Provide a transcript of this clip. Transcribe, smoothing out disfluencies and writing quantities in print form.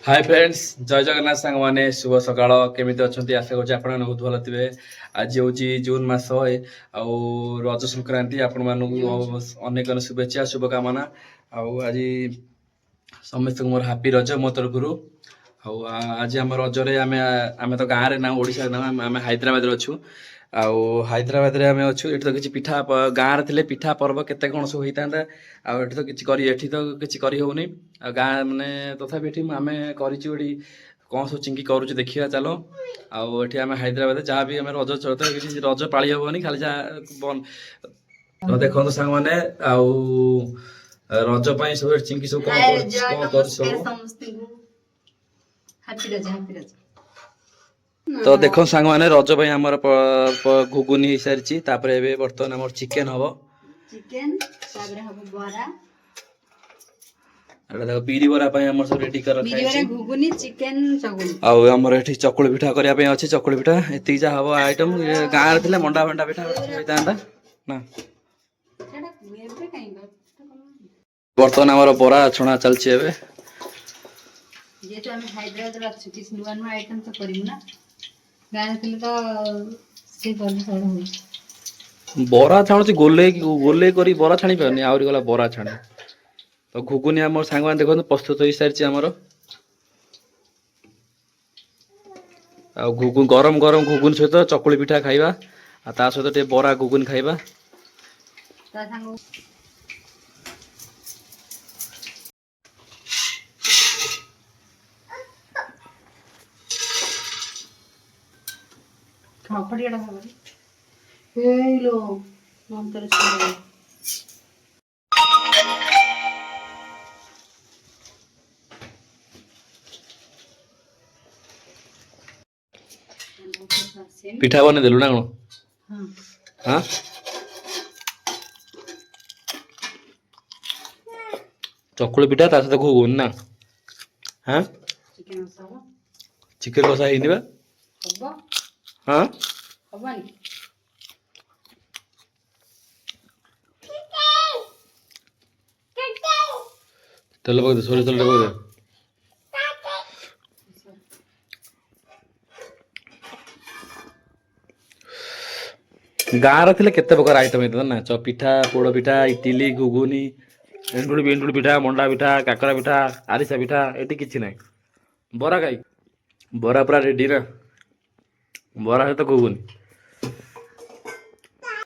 Hi friends जय जगन्नाथ सांग माने शुभ सकाळ केमिति अछंती आशा करछि आपण बहुत भलो थिबे। आज होची जून मास आउ रज संक्रांति आपण मानु अनेक अनेक शुभेच्छा शुभकामना। आउ आज समस्त मोर हैप्पी रज मो तरफरु। आउ आज हम रजरे आमे आमे तो गाँ रे ना ओडिसा ना आमे हैदराबाद रे अछु। आउ हैदराबाद रे आमे अछु एठी तो किछि पिठा गाँ रे थिले पिठा पर्व केते कोन सब होइतांदा। आउ एठी तो किछि करी एठी तो किछि करी होउनी। आ गाँ माने तथापि एठी आमे करिछि ओडी कौन सब चिंकी करूछु देखिया चलो। आउ एठी आमे हैदराबाद जहाँ भी आमे रज चलते किछि रज पाळी होबनी खाली जा बन तो देखो सांग माने आउ रज पई सब चिंकी सब कोन कर सब तो देखो सांग माने रज पई हमर घुगुनी हिसार छी तापरे एबे बर्तन हमर चिकन हबो चिकन तापरे हबो बरा अरे देखो बीरी बरा पई हमर सब रेडी कर बीरी बरा घुगुनी चिकन चकुली आउ हमर एठी चकुली पिठा करिया पई अछि चकुली पिठा एती जा हबो आइटम गाँ रे थिले मंडा भंडा पिठा होइतांदा ना सेटा एबे काई बर्तन हमर बरा छणा चलछि एबे जेतो हम हैदराबाद रे अछि किछ नुवा नुवा आइटम तो करिमु ना गाँ रे थिले तो से बनी सड हो बरा छाणुछि गोले करी बरा छाणी पानी आउरी गला बरा छाणे तो घुगुनी हमर सांगवान देखो प्रस्तुत होई सारछि हमर आ घुगुन गरम गरम घुगुन सहित चकुली पिठा खाइबा आ ता सहित टे बरा घुगुन खाइबा ता सांगो खापड़ियाडा खाबरी हेलो मंतर से पिठा बने देलु ना कोन हां हां चकुली पिठा ता सहित घुगुन ना हां चिकन मसाला चिकन कसा हेइ दिबा हबो हां हबनी तेल पक दे सोरे तेल पक दे गाँ रे थिले केते प्रकार आइटम हेत ना च पिठा पोड़ पिठा इडली घुगुनी एंडुड़ी बेंडुड़ी पिठा मंडा पिठा काकरा पिठा आरिसा पिठा एटी किछि नै बरा खाई बरा पूरा रेडी ना बरा है तो घुगुनी